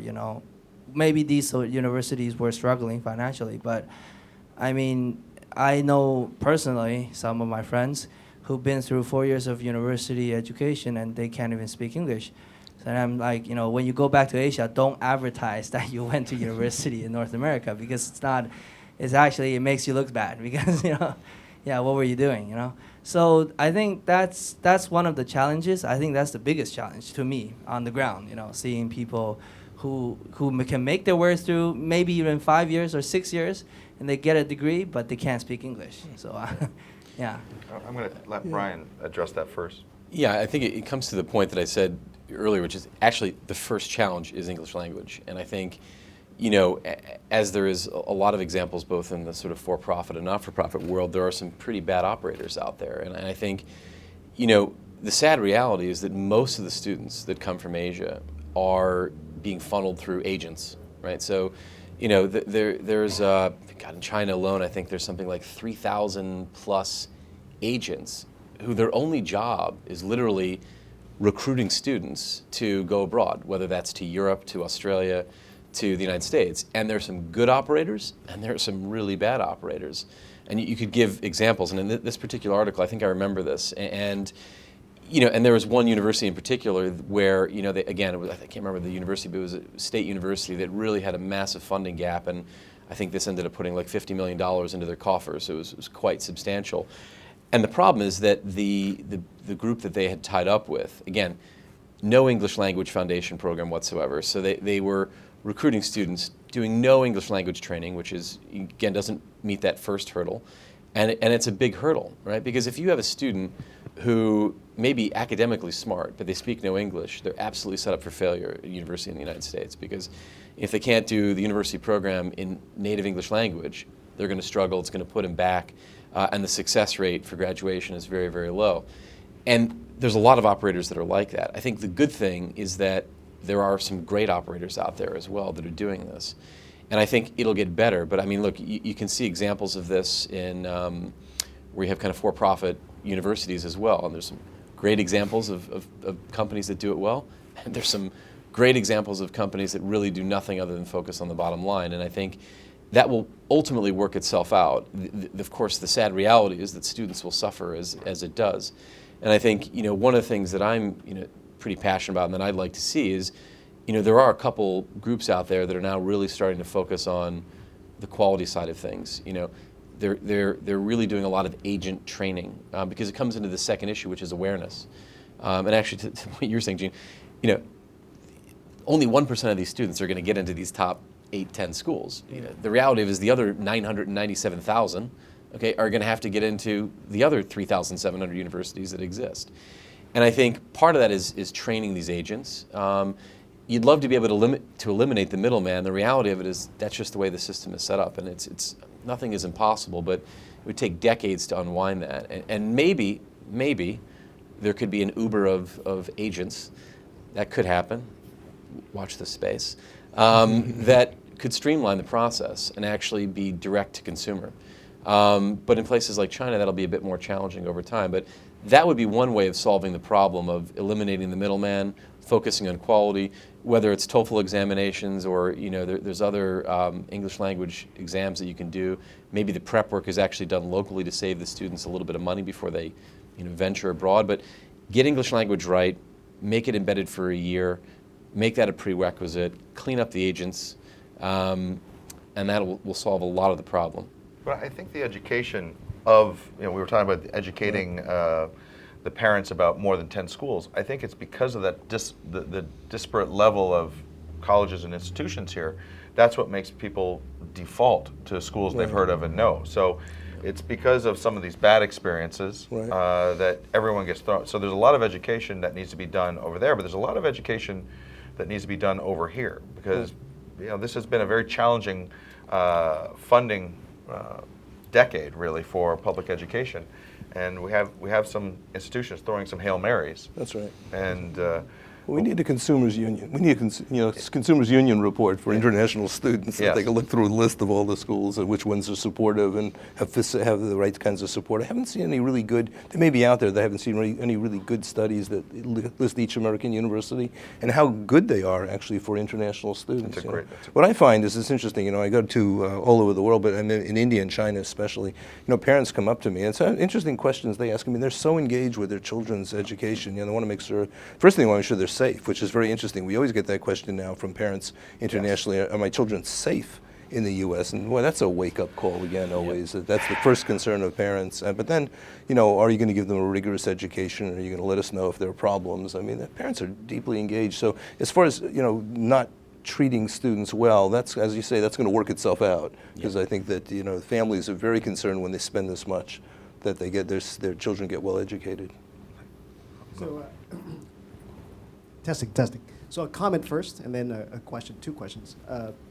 maybe these universities were struggling financially, but I mean, I know personally some of my friends who've been through 4 years of university education and they can't even speak English. And I'm like, when you go back to Asia, don't advertise that you went to university in North America, because it makes you look bad, because, what were you doing, So I think that's one of the challenges. I think that's the biggest challenge to me on the ground, seeing people who can make their way through maybe even 5 years or 6 years, and they get a degree, but they can't speak English. So, yeah. I'm going to let Brian address that first. Yeah, I think it comes to the point that I said earlier, which is actually the first challenge is English language. And I think, as there is a lot of examples both in the sort of for-profit and not-for-profit world, there are some pretty bad operators out there. And I think, the sad reality is that most of the students that come from Asia are being funneled through agents, right? So, there's in China alone, I think there's something like 3,000 plus agents who their only job is literally recruiting students to go abroad, whether that's to Europe, to Australia, to the United States. And there are some good operators, and there are some really bad operators. And you could give examples. And in this particular article, I think I remember this. And there was one university in particular where, I can't remember the university, but it was a state university that really had a massive funding gap. And I think this ended up putting like $50 million into their coffers. So it was quite substantial. And the problem is that the group that they had tied up with, again, no English language foundation program whatsoever. So they were recruiting students, doing no English language training, which is, again, doesn't meet that first hurdle. And it's a big hurdle, right? Because if you have a student who may be academically smart, but they speak no English, they're absolutely set up for failure at a university in the United States. Because if they can't do the university program in native English language, they're going to struggle. It's going to put them back. And the success rate for graduation is very, very low. And there's a lot of operators that are like that. I think the good thing is that there are some great operators out there as well that are doing this. And I think it'll get better. But I mean, look, you can see examples of this in where you have kind of for-profit universities as well. And there's some great examples of companies that do it well. And there's some great examples of companies that really do nothing other than focus on the bottom line. And I think that will ultimately work itself out. Of course, the sad reality is that students will suffer as it does. And I think, one of the things that I'm, pretty passionate about and that I'd like to see is, there are a couple groups out there that are now really starting to focus on the quality side of things. They're really doing a lot of agent training because it comes into the second issue, which is awareness. And actually, to what you're saying, Gene, only 1% of these students are going to get into these top 8, 10 schools. The reality is the other 997,000, are going to have to get into the other 3,700 universities that exist. And I think part of that is training these agents. You'd love to be able to eliminate the middleman. The reality of it is that's just the way the system is set up, and it's nothing is impossible, but it would take decades to unwind that. And maybe there could be an Uber of agents. That could happen. Watch this space. That could streamline the process and actually be direct to consumer. But in places like China, that'll be a bit more challenging over time. But that would be one way of solving the problem of eliminating the middleman, focusing on quality, whether it's TOEFL examinations or there's other English language exams that you can do. Maybe the prep work is actually done locally to save the students a little bit of money before they venture abroad. But get English language right, make it embedded for a year, make that a prerequisite, clean up the agents, and that will solve a lot of the problem. But I think the education of, we were talking about educating the parents about more than 10 schools. I think it's because of that the disparate level of colleges and institutions here. That's what makes people default to schools they've heard of and know. So it's because of some of these bad experiences that everyone gets thrown. So there's a lot of education that needs to be done over there, but there's a lot of education that needs to be done over here because this has been a very challenging funding decade, really, for public education, and we have some institutions throwing some Hail Marys. That's right. And we need a consumers union. We need a consumers union report for international students that they can look through a list of all the schools and which ones are supportive and have the right kinds of support. I haven't seen any really good. They may be out there. That I haven't seen any really good studies that list each American university and how good they are actually for international students. What I find is it's interesting. I go to all over the world, but I'm in India and China especially. Parents come up to me and it's interesting questions they ask me. They're so engaged with their children's education. They want to make sure. First thing, they want to make sure they're safe, which is very interesting. We always get that question now from parents internationally. Are my children safe in the U.S.? And boy, that's a wake-up call again. Always, that's the first concern of parents. But then, are you going to give them a rigorous education? Or are you going to let us know if there are problems? I mean, the parents are deeply engaged. So as far as not treating students well, that's, as you say, that's going to work itself out. Because I think that families are very concerned when they spend this much that they get their children get well educated. So. Testing. So a comment first, and then a question, 2 questions.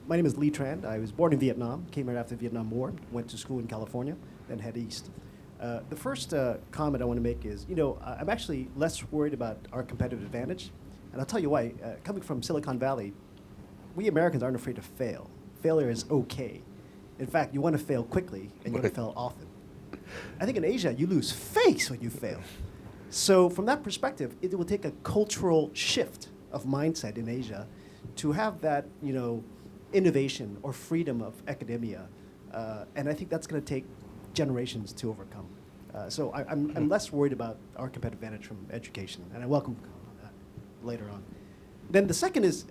My name is Lee Tran. I was born in Vietnam, came here after the Vietnam War, went to school in California, then head east. The first comment I want to make is, I'm actually less worried about our competitive advantage, and I'll tell you why. Coming from Silicon Valley, we Americans aren't afraid to fail. Failure is okay. In fact, you want to fail quickly, and you want to fail often. I think in Asia, you lose face when you fail. So from that perspective, it will take a cultural shift of mindset in Asia to have that, innovation or freedom of academia. And I think that's going to take generations to overcome. So I'm less worried about our competitive advantage from education, and I welcome that later on. Then the second is,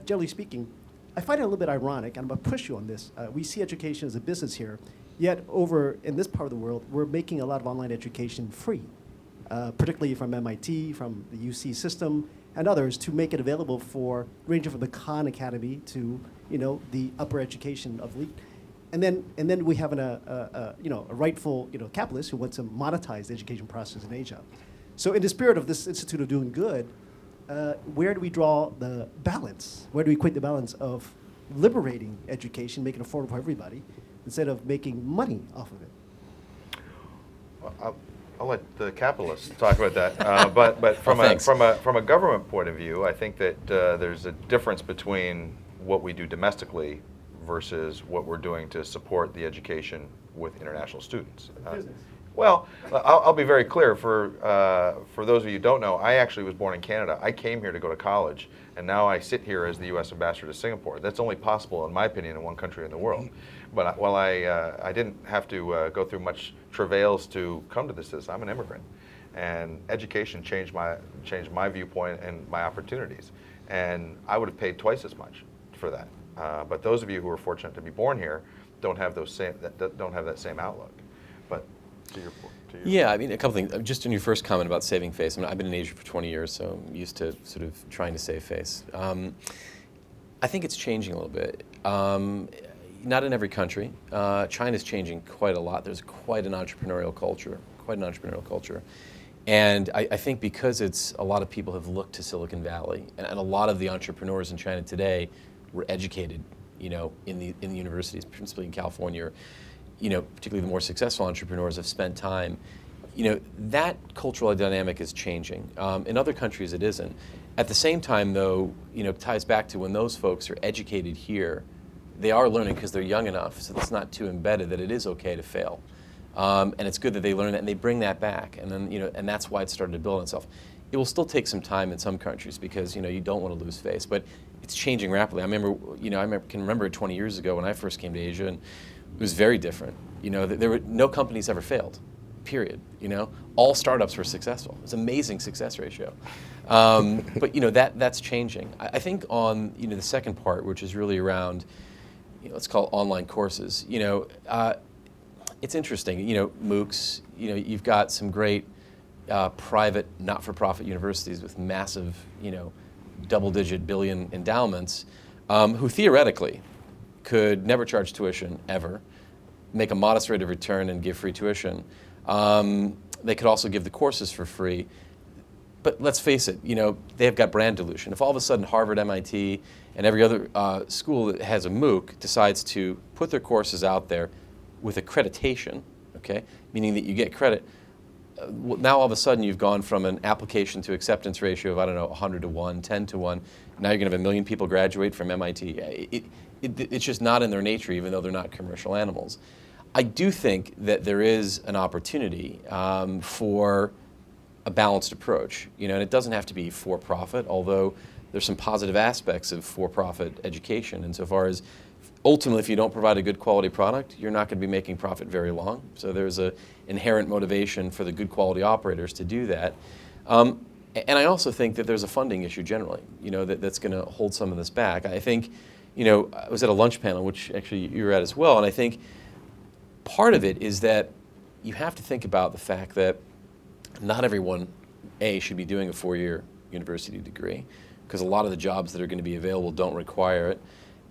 generally speaking, I find it a little bit ironic, and I'm going to push you on this. We see education as a business here, yet over in this part of the world, we're making a lot of online education free. Particularly from MIT, from the UC system, and others, to make it available for ranging from the Khan Academy to the upper education of elite, and then we have a rightful capitalist who wants to monetize the education process in Asia. So in the spirit of this Institute of Doing Good, where do we draw the balance? Where do we create the balance of liberating education, making it affordable for everybody, instead of making money off of it? Well, I'll let the capitalists talk about that. But from a government point of view, I think that there's a difference between what we do domestically versus what we're doing to support the education with international students. Business. Well, I'll be very clear. For those of you who don't know, I actually was born in Canada. I came here to go to college, and now I sit here as the U.S. ambassador to Singapore. That's only possible, in my opinion, in one country in the world. But while I didn't have to go through much travails to come to this, I'm an immigrant, and education changed my viewpoint and my opportunities. And I would have paid twice as much for that. But those of you who are fortunate to be born here don't have that same outlook. But to your point. Yeah, I mean, a couple things. Just on your first comment about saving face, I mean, I've been in Asia for 20 years, so I'm used to sort of trying to save face. I think it's changing a little bit. Not in every country. China's changing quite a lot. There's quite an entrepreneurial culture, And I think because a lot of people have looked to Silicon Valley, and a lot of the entrepreneurs in China today were educated, in the universities, principally in California. Particularly the more successful entrepreneurs have spent time. That cultural dynamic is changing. In other countries, it isn't. At the same time, though, it ties back to when those folks are educated here, they are learning because they're young enough, so it's not too embedded that it is okay to fail. And it's good that they learn that and they bring that back, and then and that's why it's started to build on itself. It will still take some time in some countries because you don't want to lose face, but it's changing rapidly. I can remember 20 years ago when I first came to Asia, and it was very different. There were no companies ever failed, period. All startups were successful. It was an amazing success ratio. But that's changing. I think on the second part, which is really around, let's call it online courses. It's interesting. MOOCs. You've got some great private, not-for-profit universities with massive, double-digit billion endowments, who theoretically could never charge tuition ever, make a modest rate of return and give free tuition. They could also give the courses for free. But let's face it, they've got brand dilution. If all of a sudden Harvard, MIT, and every other school that has a MOOC decides to put their courses out there with accreditation, okay, meaning that you get credit, now all of a sudden you've gone from an application to acceptance ratio of, 100 to 1, 10 to 1. Now you're going to have 1 million people graduate from MIT. It's just not in their nature, even though they're not commercial animals. I do think that there is an opportunity for a balanced approach, and it doesn't have to be for-profit, although there's some positive aspects of for-profit education insofar as ultimately if you don't provide a good quality product, you're not going to be making profit very long. So there's an inherent motivation for the good quality operators to do that. And I also think that there's a funding issue generally, that's going to hold some of this back. I think, I was at a lunch panel, which actually you were at as well, and I think part of it is that you have to think about the fact that not everyone, should be doing a 4-year university degree, because a lot of the jobs that are going to be available don't require it.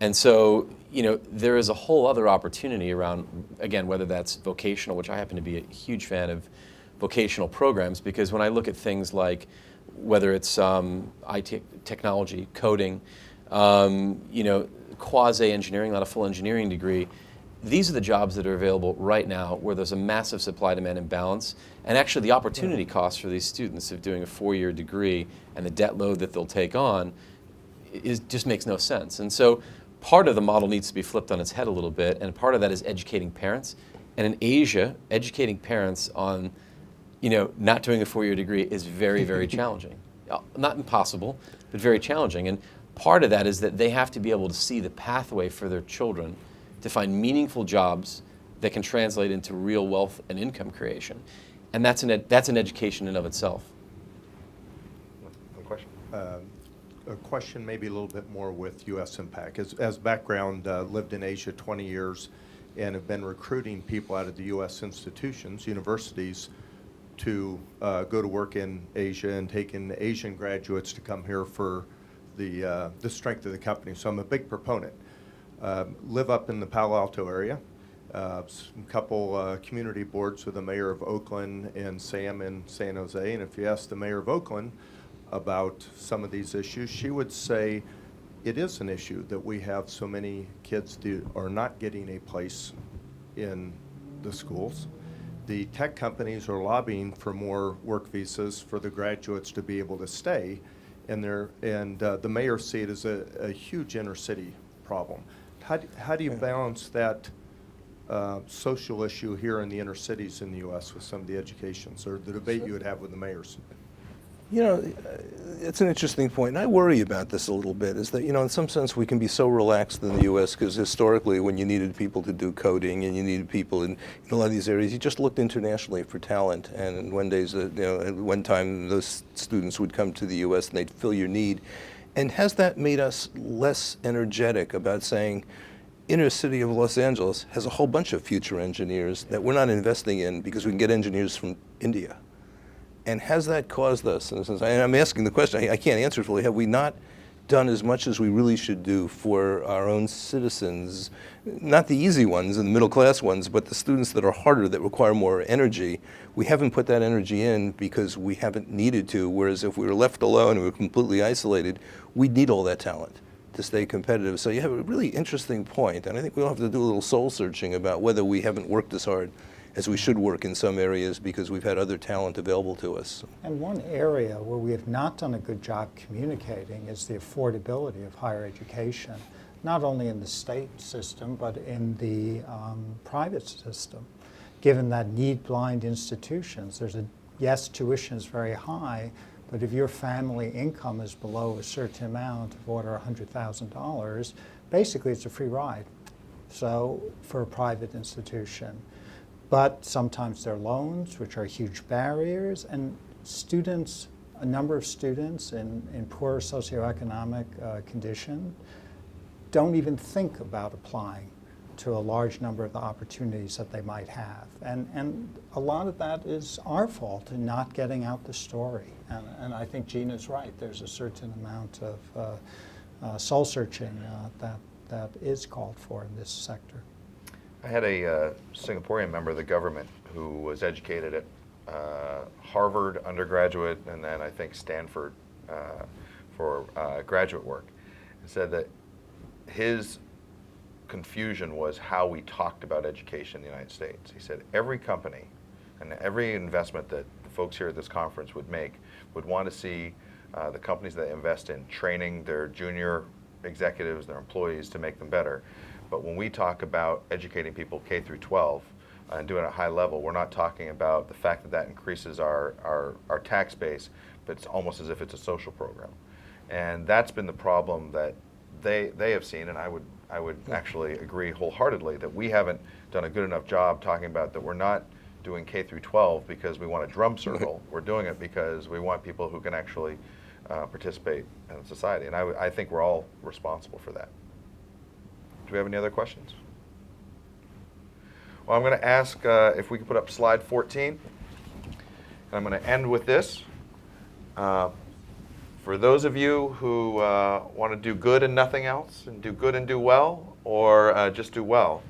And so, there is a whole other opportunity around, again, whether that's vocational, which I happen to be a huge fan of vocational programs, because when I look at things like whether it's IT technology, coding, quasi-engineering, not a full engineering degree, these are the jobs that are available right now where there's a massive supply-demand imbalance. And actually the opportunity cost for these students of doing a 4-year degree and the debt load that they'll take on just makes no sense. And so part of the model needs to be flipped on its head a little bit, and part of that is educating parents. And in Asia, educating parents on not doing a 4-year degree is very, very challenging. Not impossible, but very challenging. And part of that is that they have to be able to see the pathway for their children to find meaningful jobs that can translate into real wealth and income creation. And that's an education in of itself. One question? A question maybe a little bit more with U.S. impact. As background, lived in Asia 20 years and have been recruiting people out of the U.S. institutions, universities, to go to work in Asia and taking Asian graduates to come here for the strength of the company. So I'm a big proponent. Live up in the Palo Alto area. A couple community boards with the mayor of Oakland and Sam in San Jose. And if you ask the mayor of Oakland about some of these issues, she would say it is an issue that we have so many kids that are not getting a place in the schools. The tech companies are lobbying for more work visas for the graduates to be able to stay, and the mayor see it as a huge inner city problem. How do you balance that social issue here in the inner cities in the U.S. with some of the educations, or the debate you would have with the mayors? You know, it's an interesting point, and I worry about this a little bit, is that, in some sense we can be so relaxed in the U.S. because historically when you needed people to do coding and you needed people in a lot of these areas, you just looked internationally for talent, and at one time those students would come to the U.S. and they'd fill your need. And has that made us less energetic about saying, inner city of Los Angeles has a whole bunch of future engineers that we're not investing in because we can get engineers from India? And has that caused us, and I'm asking the question, I can't answer it fully, have we not done as much as we really should do for our own citizens, not the easy ones and the middle class ones, but the students that are harder, that require more energy? We haven't put that energy in because we haven't needed to, whereas if we were left alone and we were completely isolated, we'd need all that talent to stay competitive. So you have a really interesting point, and I think we'll have to do a little soul searching about whether we haven't worked as hard as we should work in some areas because we've had other talent available to us. And one area where we have not done a good job communicating is the affordability of higher education, not only in the state system, but in the private system. Given that need-blind institutions, yes, tuition is very high, but if your family income is below a certain amount, of order $100,000, basically it's a free ride. So for a private institution. But sometimes there are loans, which are huge barriers, and students, a number of students in poor socioeconomic condition don't even think about applying to a large number of the opportunities that they might have. And a lot of that is our fault in not getting out the story. And I think Gina's right. There's a certain amount of soul searching that is called for in this sector. I had a Singaporean member of the government who was educated at Harvard undergraduate and then I think Stanford for graduate work, and said that his confusion was how we talked about education in the United States. He said every company and every investment that the folks here at this conference would make would want to see the companies that invest in training their junior executives, their employees, to make them better. But when we talk about educating people K through 12 and doing it at a high level, we're not talking about the fact that that increases our tax base, but it's almost as if it's a social program. And that's been the problem that they have seen, and I would actually agree wholeheartedly that we haven't done a good enough job talking about that we're not doing K through 12 because we want a drum circle. We're doing it because we want people who can actually participate in society. And I think we're all responsible for that. Do we have any other questions? Well, I'm going to ask if we could put up slide 14. And I'm going to end with this. For those of you who want to do good and nothing else, and do good and do well, or just do well,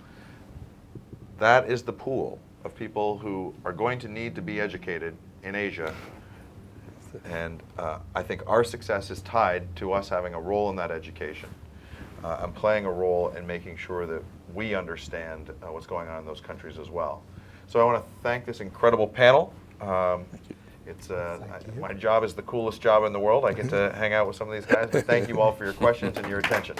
that is the pool of people who are going to need to be educated in Asia. And I think our success is tied to us having a role in that education. And playing a role in making sure that we understand what's going on in those countries as well. So I want to thank this incredible panel. It's my job is the coolest job in the world. I get to hang out with some of these guys, but thank you all for your questions and your attention.